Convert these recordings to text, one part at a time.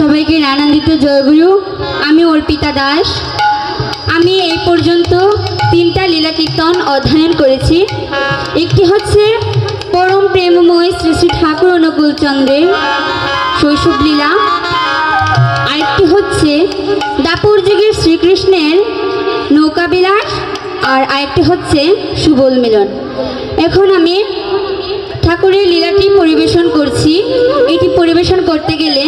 সবাইকে আনন্দিত জয়গুরু। আমি অর্পিতা দাস। আমি এই পর্যন্ত 3টা লীলা কীর্তন অধ্যয়ন করেছি। একটি হচ্ছে পরম প্রেমময় শ্রী শ্রী ঠাকুর অনুকূল চন্দ্রের শৈশব লীলা, আরেকটি হচ্ছে দাপর যুগের শ্রীকৃষ্ণের নৌকা বিলাস, আর আরেকটি হচ্ছে সুবল মিলন। এখন আমি ঠাকুরের লীলাটি পরিবেশন করছি। এটি পরিবেশন করতে গেলে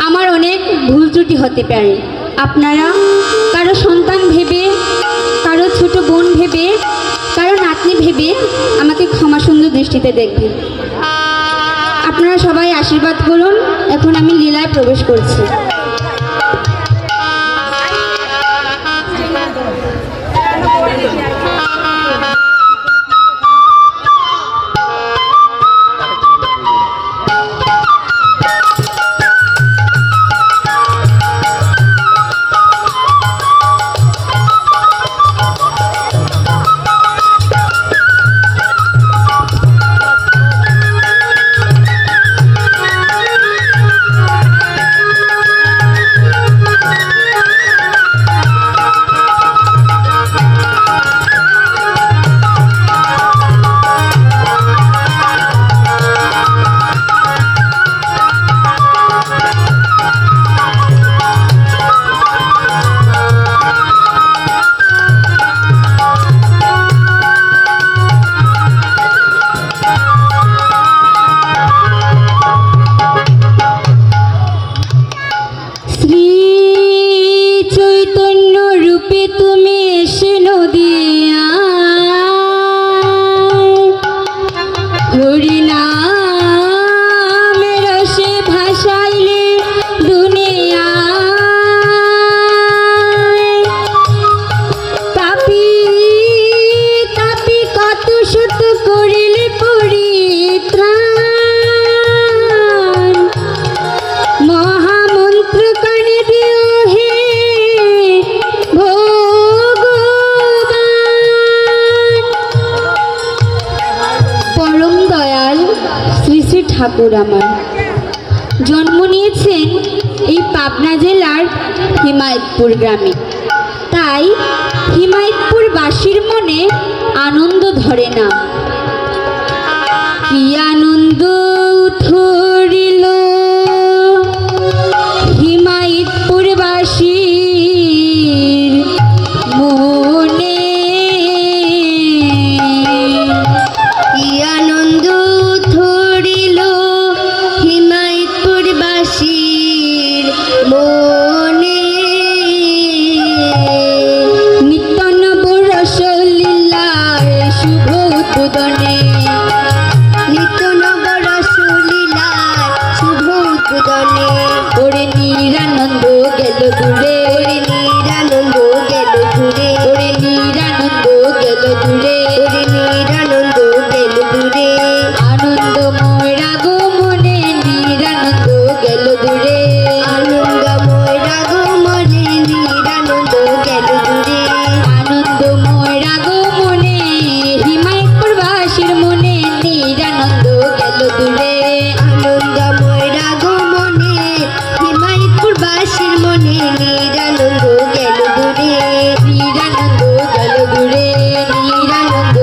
আমার অনেক ভুল ত্রুটি হতে পারে। আপনারা কারো সন্তান ভেবে, কারো ছোট বোন ভেবে, কারো নাতনি ভেবে আমাকে ক্ষমা সুন্দর দৃষ্টিতে দেখবেন। আপনারা সবাই আশীর্বাদ করুন। এখন আমি লীলায় প্রবেশ করছি। ঠাকুর আমার জন্ম নিয়েছেন এই পাবনা জেলার হিমায়তপুর গ্রামে। তাই হিমায়তপুর বাসীর মনে আনন্দ ধরে না। কি আনন্দ উঠরিল হিমায়তপুর বাসীর মনে, কি আনন্দ মনে। নিত্য নব রসলীলার শুভ উদ্বোধনে, নিত্য নব রসলীলার শুভ উদ্বোধনে ওরে নিরানন্দ গেল দূরে, ওরে নিরানন্দ গেল দূরে, ওরে নিরানন্দ গেল দূরে, ওরে নিরানন্দ গেল দূরে। আনন্দময় রাগ মনে নিরানন্দ গেল দূরে, আনন্দময় রাগ মনে নিরানন্দ গেল দূরে, আনন্দময় রাগ মনে হিমায়তপুর বাসীর মনে নিরানন্দ গেল দূরে, আনন্দময় রাগ মনে হিমায়তপুর বাসীর মনে নিরানন্দ গেল দূরে, নিরানন্দ গেল দূরে, নিরানন্দ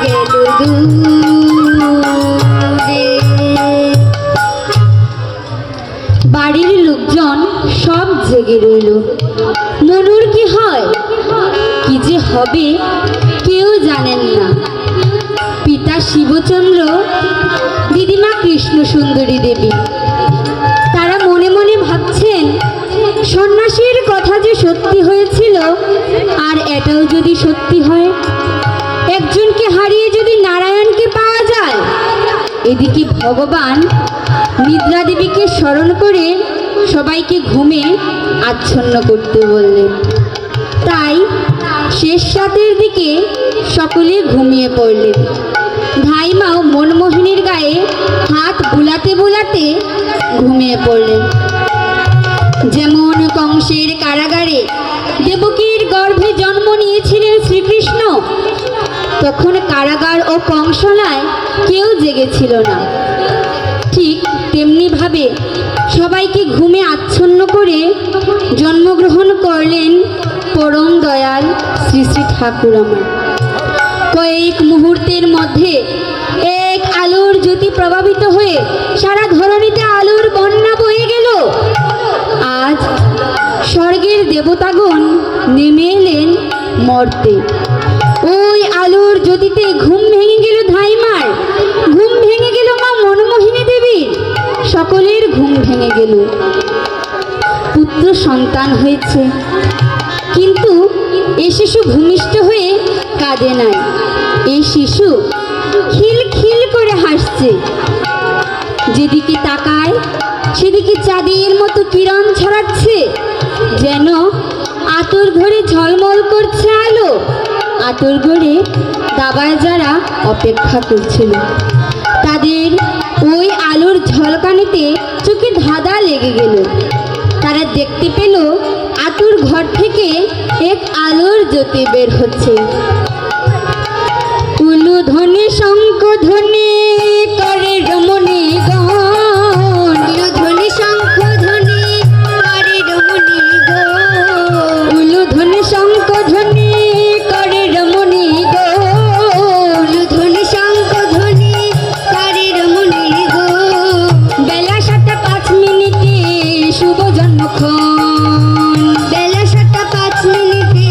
গেল দূরে। বাড়ির লোকজন সব জেগে রইল। মনুর কি হয়, কি যে হবে কেউ জানেন না। পিতা শিবচন্দ্র, দিদিমা কৃষ্ণ সুন্দরী দেবী, তারা মনে মনে ভাবছেন সন্ন্যাসীর কথা যে সত্যি হয়েছিল, আর এটাও যদি সত্যি হয়, একজনকে হারিয়ে যদি নারায়ণকে পাওয়া যায়। এদিকে ভগবান নিদ্রা দেবীকে স্মরণ করে সবাইকে ঘুমে আচ্ছন্ন করতে বললেন। তাই শেষ রাতের দিকে সকলে ঘুমিয়ে পড়লেন। ধাইমাও মনমোহিনীর গায়ে হাত বুলাতে বুলাতে ঘুমিয়ে পড়লেন। যেমন কংসের কারাগারে দেবকীর গর্ভে জন্ম নিয়েছিলেন শ্রীকৃষ্ণ, তখন কারাগার ও কংসলায় কেউ জেগেছিল না। ঠিক তেমনি ভাবে সবাইকে ঘুমে আচ্ছন্ন করে জন্মগ্রহণ করলেন পরম দয়াল শ্রী শ্রী ঠাকুর আমার। কয়েক মুহূর্তের মধ্যে এক আলোর জ্যোতি প্রভাবিত হয়ে সারা ধরণীতে আলোর বন্যা বয়ে গেল। আজ স্বর্গের দেবতাগণ নেমে এলেন মর্তে। ওই আলোর জ্যোতিতে ঘুম ভেঙে গেল ধাইমার, ঘুম ভেঙে গেল মা মনমোহিনী দেবীর, সকলের ঘুম ভেঙে গেল। পুত্র সন্তান হয়েছে, কিন্তু এ শিশু ভূমিষ্ঠ হয়ে কাঁদে নাই। এই শিশু খিল খিল করে হাসছে। যেদিকে তাকায় সেদিকে চাঁদের মতো কিরণ ছড়াচ্ছে, যেন আতর ঘরে ঝলমল করছে আলো। আতর ঘরে দাবায় যারা অপেক্ষা করছিল, তাদের ওই আলোর ঝলকানিতে চোখে ধাঁধা লেগে গেল। তারা দেখতে পেল আতুর ঘর থেকে এক আলোর জ্যোতি বের হচ্ছে। উলু ধ্বনি শঙ্খ ধ্বনি করে রমণী গণ, উলু ধ্বনি শঙ্খ ধ্বনি করে রমণী গণ, উলু ধ্বনি শঙ্খ ধ্বনি করে রমণী গণ, উলু ধ্বনি শঙ্খ ধ্বনি করে রমণী গণ। বেলা 7:05 শুভ জন্মক্ষণ, বেলা 7:05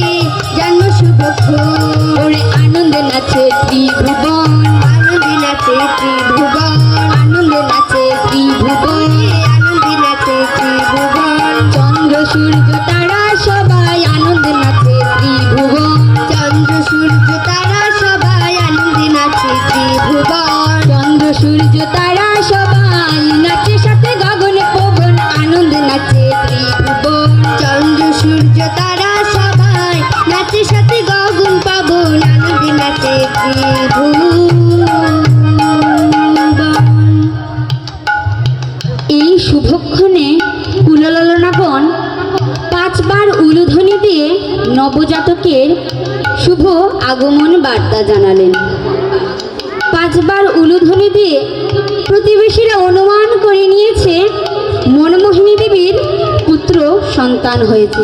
জন্ম শুভক্ষণ। ওরে আনন্দে নাচে ত্রিভুবন, আনন্দে নাচে ত্রিভুবন, আনন্দে নাচে ত্রিভুবন, আনন্দে নাচে ত্রিভুবন। চন্দ্র সূর্য তারা সবাই আনন্দে নাচে ত্রিভুবন, চন্দ্র সূর্য তারা সবাই আনন্দে নাচে ত্রিভুবন, চন্দ্র সূর্য তারা সবাই নাচে সাথে গগনে পবন, আনন্দে নাচে ত্রিভুবন, চন্দ্র সূর্য তারা সবাই নাচে সাথে গগন পাবন, আনন্দে নাচে ত্রিভুবন। এই শুভক্ষণে কুললালনাগণ 5 বার উলুধ্বনি দিয়ে নবজাতকের শুভ আগমন বার্তা জানালেন। 5 বার উলুধ্বনি দিয়ে প্রতিবেশীরা অনুমান করে নিয়েছে মনমোহিনী দেবীর পুত্র সন্তান হয়েছে।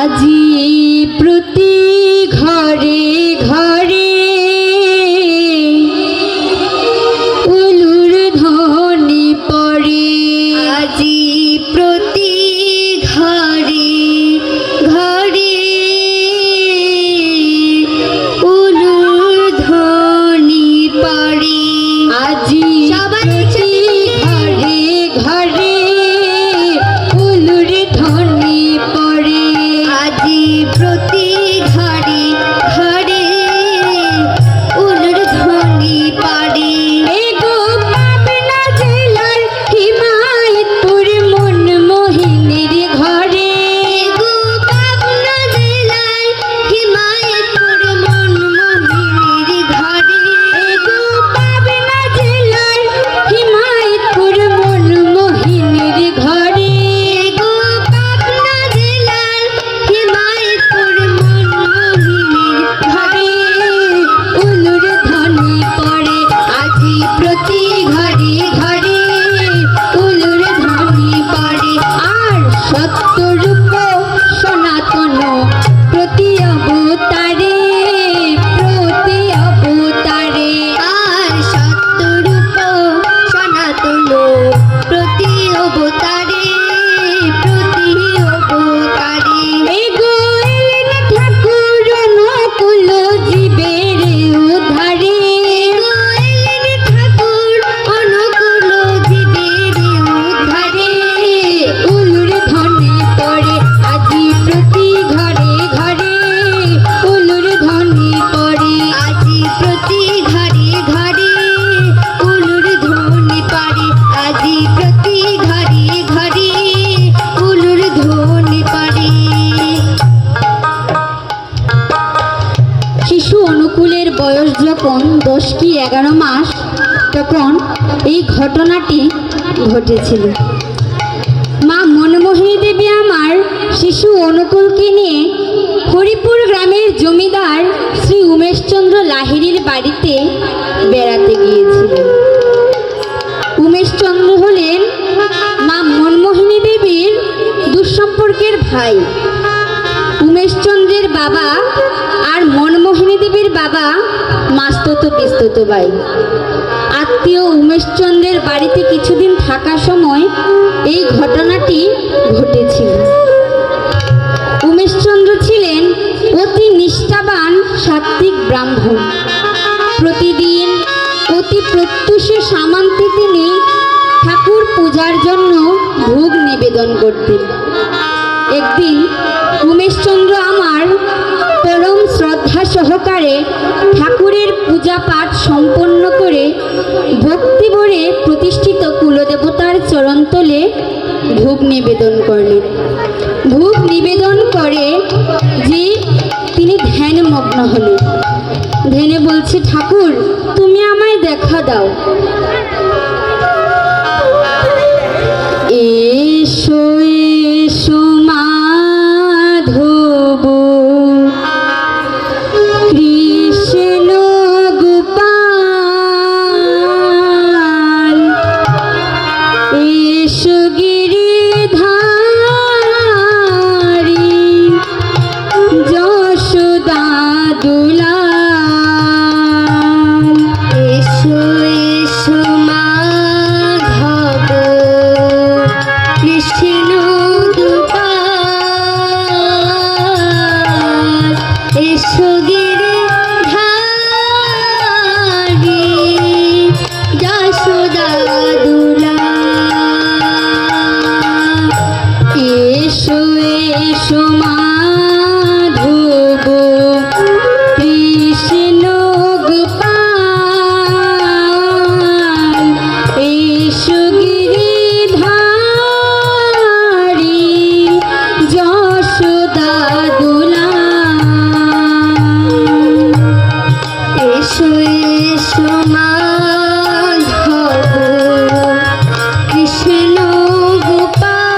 আজি প্রতি ঘরে ঘরে উলুর ধ্বনি পড়ে, আজি প্রতি ঘরে ঘরে উলুর ধ্বনি পড়ে, আজি প্রতি ঘরে ঘরে উলুর ধ্বনি পড়ে, আজি প্রতি ঘরে ঘরে উলুর ধ্বনি পড়ে। এগো পাবনা জেলার হিমায়তপুর মনমোহিনীর ঘরে, এগো পাবনা জেলার হিমায়তপুর মনমোহিনীর ঘরে, এগো পাবনা জেলার হিমায়তপুর মনমোহিনীর ঘরে, এগো পাবনা জেলার হিমায়তপুর মনমোহিনীর ঘরে উলুর ধ্বনি পড়ে, আজি প্রতি ঘরে ঘরে উলুর ধ্বনি পড়ে। আর সত্যরূপ সনাতন প্রতি অবতারে, প্রতি অবতারে, আর সত্যরূপ সনাতন প্রতি অবতারে, প্রতি অবতারে। এগো এলেন ঠাকুর অনুকূল জীবের উদ্ধারে, এগো এলেন ঠাকুর অনুকূল জীবের উদ্ধারে, উলুর ধ্বনি পড়ে, আজি প্রতি ঘরে ঘরে উলুর ধ্বনি পড়ে, আজি প্রতি ঘরে ঘরে উলুর ধ্বনি পড়ে, আজি প্রতি ঘরে ঘরে উলুর ধ্বনি পড়ে। শিশু অনুকূলের বয়স যখন 10 কি 11 মাস, তখন এই ঘটনাটি ঘটেছিল। মা মনমোহিনী দেবী আমার শিশু অনুকূলকে নিয়ে হরিপুর লাহিড়ীর বাড়িতে বেড়াতে গিয়েছিলেন। উমেশচন্দ্র হলেন মা মনমোহিনী দেবীর দুঃসম্পর্কের ভাই। উমেশচন্দ্রের বাবা আর মনমোহিনী দেবীর বাবা মাস্তুতো পিস্তুতো ভাই। আত্মীয় উমেশচন্দ্রের বাড়িতে কিছুদিন থাকার সময় এই ঘটনাটি ঘটেছিল। উমেশচন্দ্র ছিলেন অতি নিষ্ঠাবান সাত্ত্বিক ব্রাহ্মণ। প্রতিদিন অতি প্রত্যুষে সামান্তে তিনি ঠাকুর পূজার জন্য ভোগ নিবেদন করতেন। একদিন উমেশচন্দ্র আমার পরম শ্রদ্ধা সহকারে ঠাকুরের পূজা পাঠ সম্পন্ন করে ভক্তি ভরে প্রতিষ্ঠিত কুলদেবতার চরণতলে ভোগ নিবেদন করলেন। ভোগ নিবেদন করে যে তিনি ধ্যানমগ্ন হলেন। ধ্যানে বলছে, ঠাকুর তুমি আমায় দেখা দাও। এসো এসো মাধব কৃষ্ণ গোপাল, এসো গিরিধারী যশোদা দুলাল। এসো এসো মাধব কৃষ্ণ গোপাল, এসো গিরিধারী যশোদা দুলাল। এসো এসো মাধব কৃষ্ণ গোপাল, এসো গিরিধারী যশোদা দুলাল। এসো এসো মাধব কৃষ্ণ গোপাল,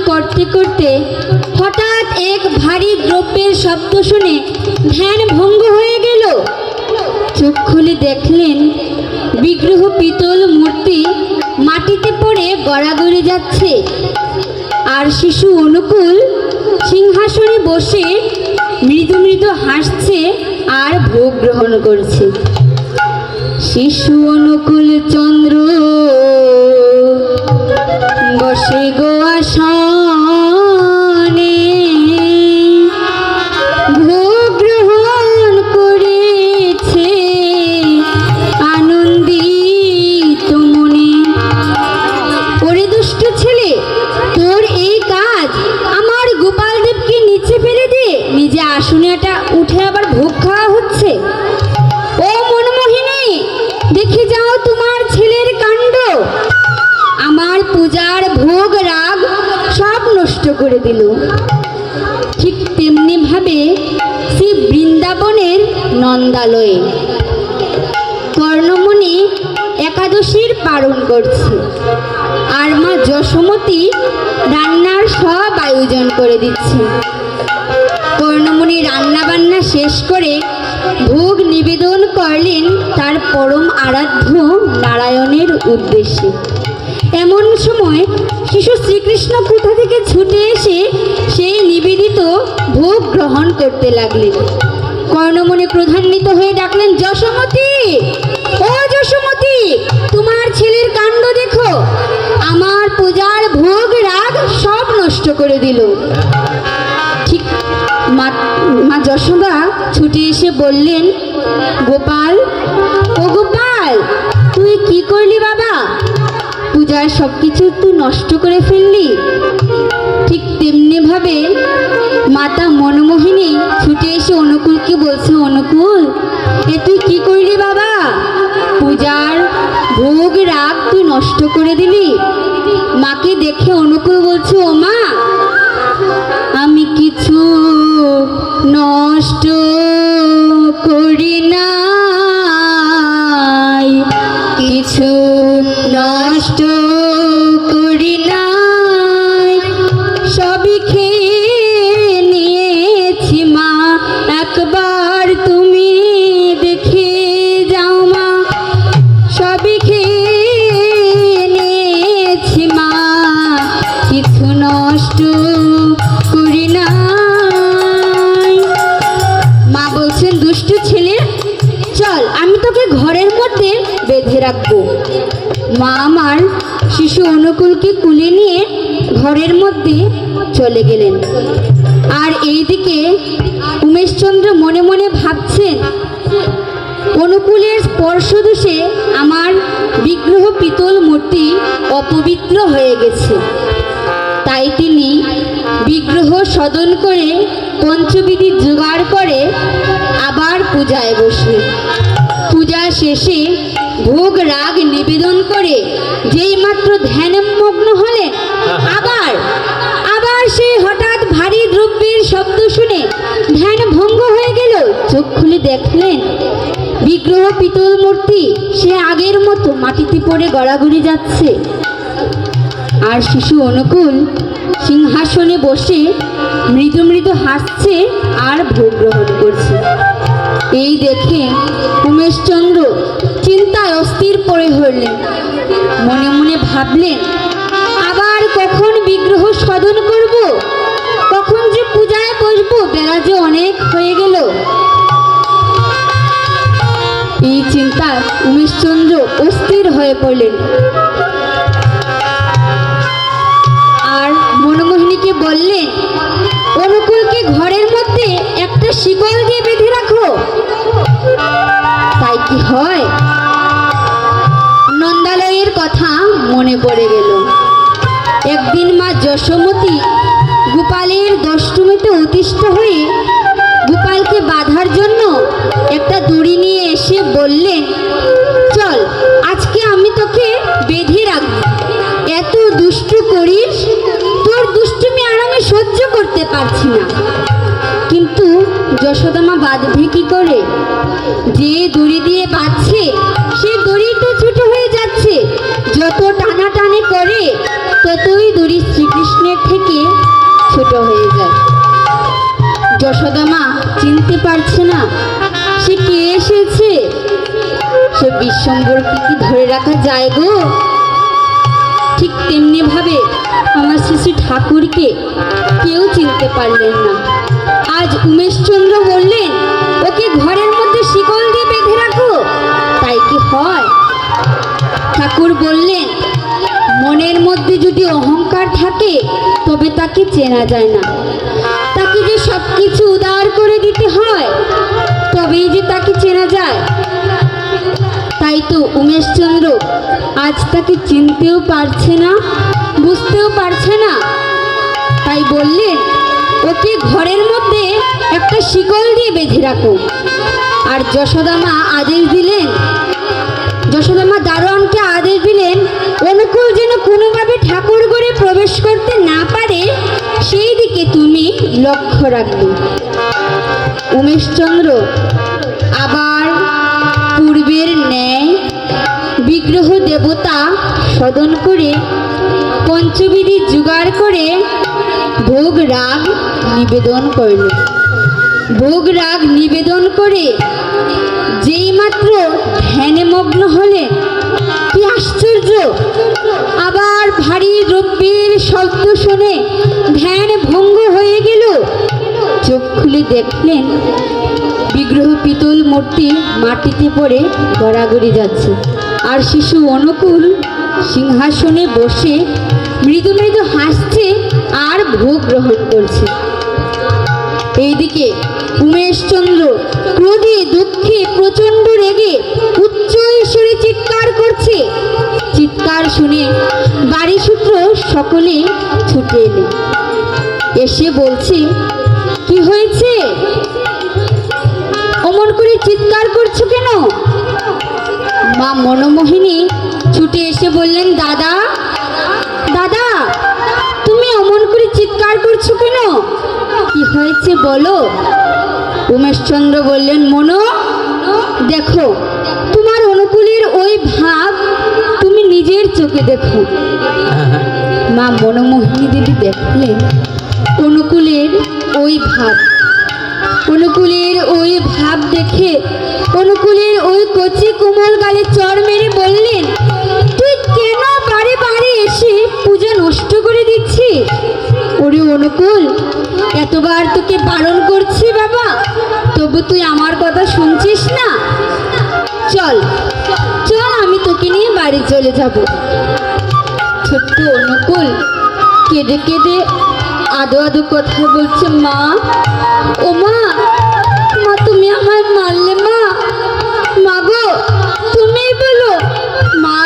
করতে করতে হঠাৎ এক ভারী দ্রব্যের শব্দ শুনে ধ্যান ভঙ্গ হয়ে গেল। চোখ খুলে দেখলেন বিগ্রহ পিতল মূর্তি মাটিতে পড়ে গড়াগড়ি যাচ্ছে, আর শিশু অনুকূল সিংহাসনে বসে মৃদু মৃদু হাসছে আর ভোগ গ্রহণ করছে। শিশু অনুকূল চন্দ্র বসে গো আসনে, ভোগ গ্রহণ করেছে আনন্দিত মনে। ওরে দুষ্ট ছেলে, তোর এই কাজ আমার গোপাল দেবকে নিচে ফেলে দিয়ে নিজে আসনেটা উঠে আবার ভোগ খাওয়া হচ্ছে। ও মনমোহিনী, দেখে যাও তোমার ছেলের কাণ্ড। আমার পূজার ভোগ রাগ সব নষ্ট করে দিল। ঠিক তেমনি ভাবে শ্রী বৃন্দাবনের নন্দালয়ে কর্ণমণি একাদশীর পালন করছে, আর মা যশোমতী রান্নার সব আয়োজন করে দিচ্ছে। কর্ণমণি রান্না বান্না শেষ করে ভোগ নিবেদন করলেন তার পরম আরাধ্য নারায়ণের উদ্দেশ্যে। এমন সময় শিশু শ্রীকৃষ্ণ কোথা থেকে ছুটে এসে সেই নিবেদিত ভোগ গ্রহণ করতে লাগলেন। কর্ণমণি ক্রোধান্বিত হয়ে ডাকলেন, যশোমতী, ও যশোমতী, তোমার ছেলের কাণ্ড দেখো, আমার পূজার ভোগ রাগ সব নষ্ট করে দিল। ঠিক মা যশোদা ছুটে এসে বললেন, গোপাল, ও গোপাল, তুই কি করলি বাবা? পূজার সব কিছু তুই নষ্ট করে ফেললি। ঠিক তেমনি ভাবে মাতা মনমোহিনী ছুটে এসে অনুকূলকে বলছে, অনুকূল, এ তুই কি করলি বাবা? পূজার ভোগ রাগ তুই নষ্ট করে দিলি। মাকে দেখে অনুকূল বলছে, ও মা, আমি কিছু নষ্ট করি নাই, কিছু নষ্ট করি নাই, সবই খেয়ে নিয়েছি মা, একবার তুমি দেখে যাও মা, সবই খেয়ে নিয়েছি মা, কিছু নষ্ট করি নাই। মা বলছেন, দুষ্টু ছেলে, চল আমি তোকে ঘরের মধ্যে বেঁধে রাখবো। মা আমার শিশু অনুকূলকে কুলে নিয়ে ঘরের মধ্যে চলে গেলেন। আর এইদিকে উমেশচন্দ্র মনে মনে ভাবছেন, অনুকূলের স্পর্শদোষে আমার বিগ্রহ পিতল মূর্তি অপবিত্র হয়ে গেছে। তাই তিনি বিগ্রহ সদন করে পঞ্চবিধি জোগাড় করে আবার পূজায় বসলেন। পূজা শেষে ভোগ রাগ নিবেদন করে যেই মাত্র ধ্যানমগ্ন হলেন, আবার সেই হঠাৎ ভারী দ্রব্যের শব্দ শুনে ধ্যান ভঙ্গ হয়ে গেল। চোখ খুলে দেখলেন বিগ্রহ পিতল মূর্তি সে আগের মতো মাটিতে পড়ে গড়াগড়ি যাচ্ছে, আর শিশু অনুকূল সিংহাসনে বসে মৃদু মৃদু হাসছে আর ভোগ গ্রহণ করছে। এই দেখে উমেশচন্দ্র চিন্তায় অস্থির পড়ে হলেন। মনে মনে ভাবলেন, আবার কখন বিগ্রহ সদন করব, কখন যে পূজায় বসবো, বেলা যে অনেক হয়ে গেল। এই চিন্তায় উমেশচন্দ্র অস্থির হয়ে পড়লেন আর মনমোহিনীকে বললেন, অনুকূলকে ঘরের মধ্যে একটা শিকল দিয়ে বেঁধে রাখো। তাই কি হয়? নন্দালয়ের কথা মনে পড়ে গেল। একদিন মা যশোমতী গোপালের দষ্টমীতে অতিষ্ঠ হয়ে গোপালকে বাঁধার জন্য একটা দড়ি নিয়ে এসে বললেন, চল আজকে আমি তোকে বেঁধে রাখবো, এত দুষ্টু করিস, তোর দুষ্টুমি আর আমি সহ্য করতে পারছি না। কিন্তু যশোদামা বাঁধবে কি করে? যে দড়ি দিয়ে বাঁধছে সে দড়ি তো ছোট হয়ে যাচ্ছে, যত টানাটানি করে ততই দড়ি শ্রীকৃষ্ণের থেকে ছোট হয়ে যায়। যশোদা মা চিনতে পারছে না সে কে এসেছে। সে বিশ্বম্বরকে কি ধরে রাখা যায় গো? ঠিক তেমনি ভাবে আমার শিশু ঠাকুরকে কেউ চিনতে পারলেন না। আজ উমেশচন্দ্র বললেন ওকে ঘরের মধ্যে শিকল দিয়ে বেঁধে রাখো, তাই কি হয়? ঠাকুর বললেন মনের মধ্যে যদি অহংকার থাকে তবে তাকে চেনা যায় না। তাকে যে সব কিছু উদার করে দিতে হয় তবেই যে তাকে চেনা যায়। তাই তো উমেশচন্দ্র আজ তাকে চিনতেও পারছে না, বুঝতেও পারছে না। তাই বললেন ওকে ঘরের মধ্যে একটা শিকল দিয়ে বেঁধে রাখো। আর যশোদা মা আদেশ দিলেন, যশোদা মা দারোয়ানকে আদেশ দিলেন অনুকূল যেন কোনোভাবে ঠাকুর ঘরে প্রবেশ করতে না পারে সেই দিকে তুমি লক্ষ্য রাখবে। উমেশচন্দ্র আবার পূর্বের ন্যায় বিগ্রহ দেবতা সদন করে পঞ্চবিধি জোগাড় করে ভোগ রাগ নিবেদন করল। ভোগ রাগ নিবেদন করে যেই মাত্র ধ্যানে মগ্ন হলেন, কি আশ্চর্য! আবার ভারী দ্রব্যের শব্দ শুনে ধ্যান ভঙ্গ হয়ে গেল। চোখ খুলে দেখলেন বিগ্রহ পিতল মূর্তি মাটিতে পড়ে গড়াগড়ি যাচ্ছে, আর শিশু অনুকূল সিংহাসনে বসে মৃদু মৃদু হাসছে আর ভোগ গ্রহণ করছে। এইদিকে উমেশচন্দ্র ক্রোধে দুঃখে প্রচন্ড রেগে উচ্চ ঈশ্বরে চিৎকার করছে। চিৎকার শুনে বাড়ি সূত্র সকলে ছুটে এলে। এসে বলছে কি হয়েছে, অমন করে চিৎকার করছো কেন? মা মনোমোহিনী ছুটে এসে বললেন দাদা, দাদা তুমি অমন করে চিৎকার করছো কেন? কি হয়েছে বলো। উমেশচন্দ্র বললেন মনো, দেখো তোমার অনুকূলের ওই ভাব তুমি নিজের চোখে দেখো। মা মনোমোহিনী দিদি দেখলেন অনুকূলের ওই ভাব। অনুকূলের ওই ভাব দেখে অনুকূলের ওই কচি কোমল গালে চড় মেরে বললেন তুই কেন বারে বারে এসে পূজা নষ্ট করে দিচ্ছিস? ওরে অনুকূল, এতবার তোকে বারণ করছি বাবা, তবু তুই আমার কথা শুনছিস না। চল চল আমি তোকে নিয়ে বাড়ি চলে যাব। ছোট্ট অনুকূল কেঁদে কেঁদে আদো আদো কথা বলছে, মা ও মা, মা তুমি আমায় মারলে মা, মা গো তুমিই বলো মা,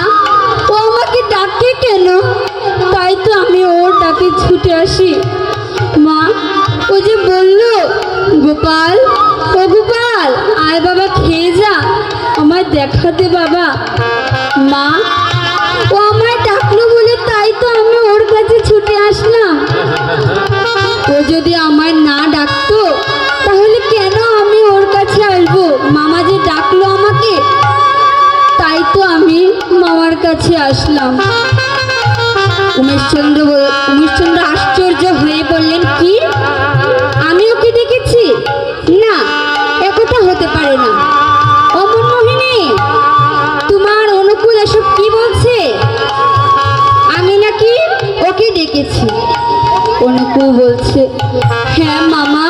ও আমাকে ডাকে কেন? তাই তো আমি ওর ডাকে ছুটে আসি। মা ও যে বললো গোপাল, ও গোপাল আয় বাবা খেয়ে যা, আমায় দেখাতে বাবা। মা ও আমায় ডাকলো বলে তাই তো আমি ওর কাছে ছুটে আসলাম। ও যদি আমায় না ডাকতো তাহলে কেন আমি ওর কাছে আসবো? মামা যে ডাকলো আমাকে, তাই তো আমি মামার কাছে আসলাম। উমেশচন্দ্র আশ্চর্য হয়ে বললেন কি, আমি ওকে দেখেছি? না, একথা হতে পারে না। অমন মোহিনী, তোমার অনুকূল এসব কি বলছে? আমি নাকি ওকে ডেকেছি। অনুকূল বলছে হ্যাঁ মামা,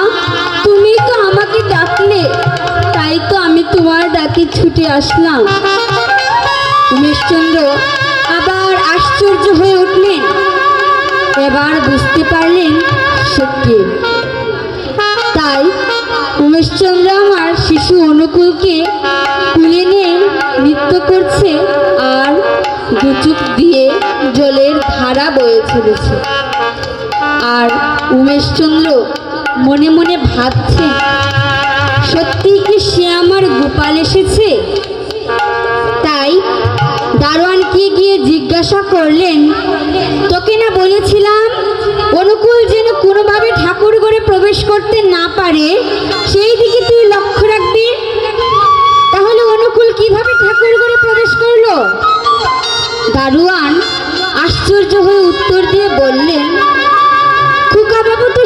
তুমি তো আমাকে ডাকলে, তাই তো আমি তোমার ডাকে ছুটে আসলাম। উমেশচন্দ্র আবার আশ্চর্য হয়ে উঠলেন। এবার বুঝতে পারলেন সে কে। তাই উমেশচন্দ্র আমার শিশু অনুকূলকে তুলে নিয়ে নৃত্য করছে আর দুচোখ দিয়ে জলের ধারা বয়ে চলেছে। আর উমেশচন্দ্র মনে মনে ভাবছে সত্যি কি সে আমার গোপাল এসেছে? তাই দারোয়ানকে গিয়ে জিজ্ঞাসা করলেন তোকে না বলেছিলাম অনুকূল যেন কোনোভাবে ঠাকুর ঘরে প্রবেশ করতে না পারে সেই দিকে তুই লক্ষ্য রাখবি। তাহলে অনুকূল কিভাবে ঠাকুর ঘরে প্রবেশ করলো? দারোয়ান আশ্চর্য হয়ে উত্তর দিয়ে বললেন খোকা বাবু তো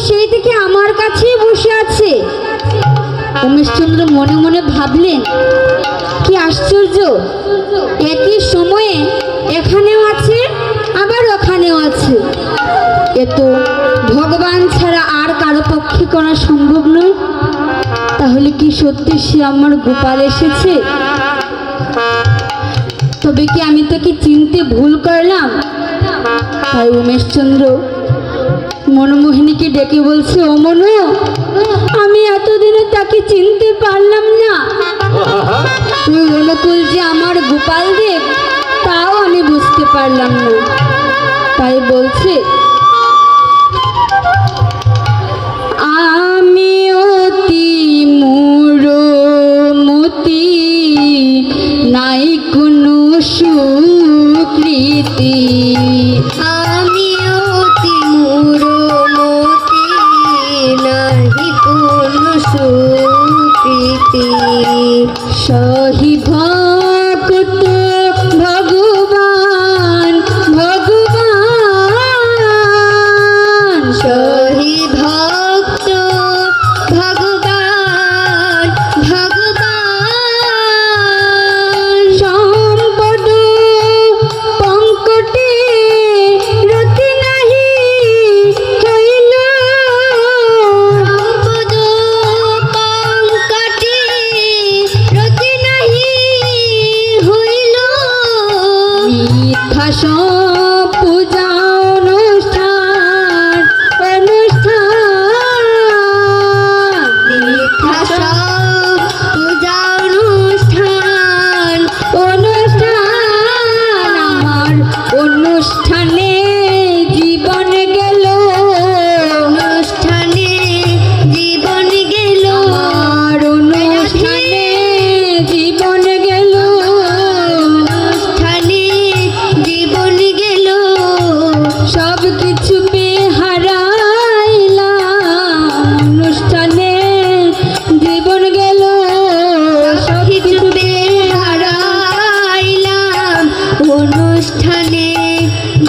সেই থেকে আমার কাছেই বসে আছে। উমেশচন্দ্র মনে মনে ভাবলেন, কি আশ্চর্য, একই সময়ে এখানেও আছে আবার ওখানেও আছে। এ তো ভগবান ছাড়া আর কারো পক্ষে করা সম্ভব নয়। তাহলে কি সত্যি সে আমার গোপাল এসেছে? তবে কি আমি তাকে চিনতে ভুল করলাম? তাই উমেশচন্দ্র মনমোহিনীকে ডেকে বলছে, ও মনু, আমি এতদিনে তাকে চিনতে পারলাম না। তুই অনুকূল যে আমার গোপাল দেব তাও আমি বুঝতে পারলাম না। তাই বলছে, আমি অতি মূঢ়মতি, নাই কোনো সুকৃতি। আমি অতি মূঢ়মতি, নাহি কোনো সুকৃতি। সহি ভক্ত ভগবান ভগবান, সহি ভক্ত ভগবান ভগবান। সম্পদ পঙ্কটে রতি নাহি হইল, সম্পদ পঙ্কটে রতি নাহি হইল। মিথ্যা সব পূজা অনুষ্ঠান অনুষ্ঠান, মিথ্যা সব পূজা অনুষ্ঠান অনুষ্ঠান, আমার অনুষ্ঠানে জীবন গেল, অনুষ্ঠানে জীবন গেল। আমার অনুষ্ঠানে জীবন গেল। অনুষ্ঠানে জীবন গেল। সব কিছু পেয়ে হারাইলাম, অনুষ্ঠানে জীবন গেল। সব কিছু পেয়ে হারাইলাম, অনুষ্ঠানে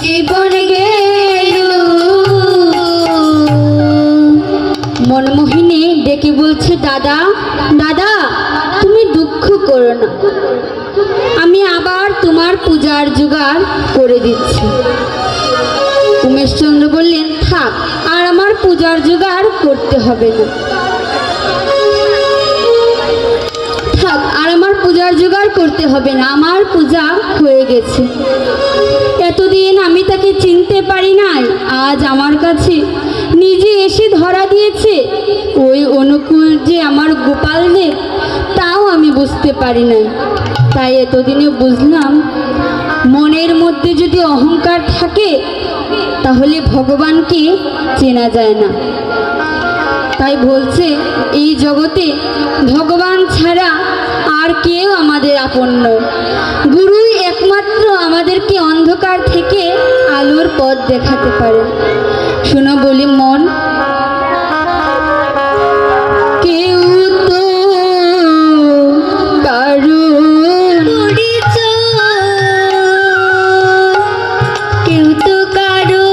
জীবন গেল। মনমোহিনী ডেকে বলছে, দাদা দাদা, তুমি দুঃখ করো না, আমি আবার তোমার পূজার জোগাড় করে দিচ্ছি। উমেশচন্দ্র বললেন, থাক, আর আমার পূজার জোগাড় করতে হবে না। থাক, আর আমার পূজার জোগাড় করতে হবে না, আমার পূজা হয়ে গেছে। এতদিন আমি তাকে চিনতে পারি নাই, আজ আমার কাছে নিজে এসে ধরা দিয়েছে ওই অনুকূল যে আমার গোপাল দেব, তাও আমি বুঝতে পারি নাই। তাই এতদিনে বুঝলাম, মনের মধ্যে যদি অহংকার থাকে তাহলে ভগবানকে চেনা যায় না। তাই বলছে, এই জগতে ভগবান ছাড়া আর কেউ আমাদের আপন নয়। গুরুই একমাত্র আমাদেরকে অন্ধকার থেকে আলোর পথ দেখাতে পারে। শোনো বলি মন, কেউ তো কারো কেউ তো কারো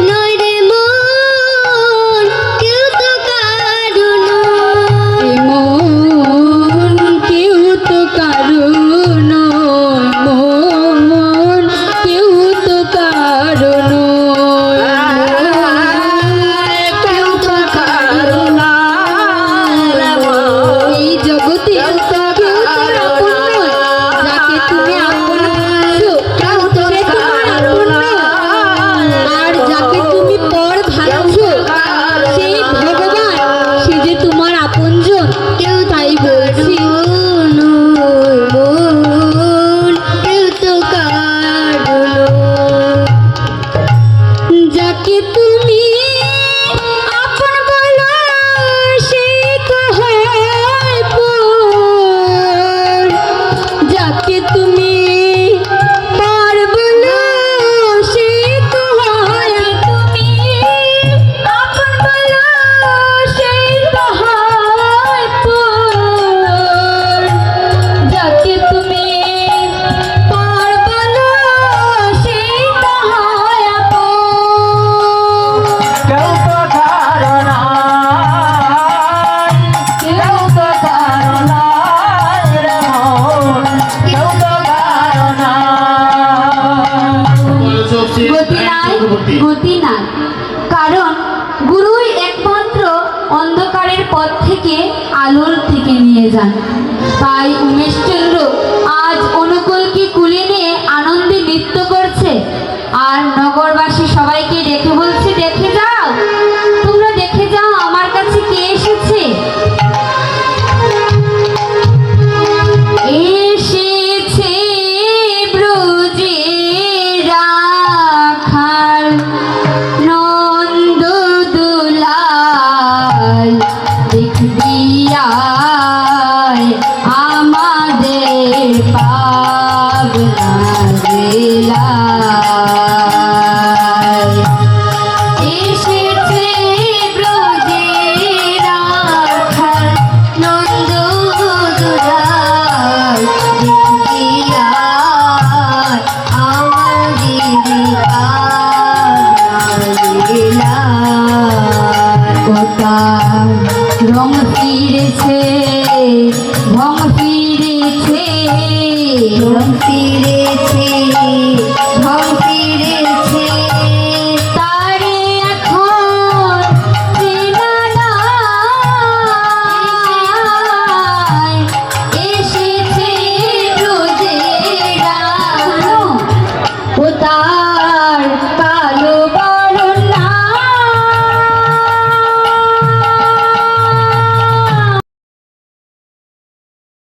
নয় রে মন, কেউ তো কারো নয়। মন, কেউ তো কারো নয়, মন, কেউ তো কারো নয়। গতিনাথ। কারণ গুরুই একমাত্র অন্ধকারের পথ থেকে আলোর থেকে নিয়ে যান। তাই উমেশচন্দ্র আজ অনুকূলকে কুলে নিয়ে আনন্দে নৃত্য করছে, আর নগরবাসী সবাইকে ডেকে বলছে, দেখে যাও, তোমরা দেখে যাও আমার কাছে কে এসেছে। এসেছে ব্রজে রাখাল নন্দ দুলাল, দেখবি আয় আমাদের পাবনা জেলায়। এসেছে ব্রজে রাখাল নন্দ দুলাল, দেখবি আয় আমাদের পাবনা জেলায়। কোথায় রং ফিরেছে, ঢং ফিরেছে, রং ফিরে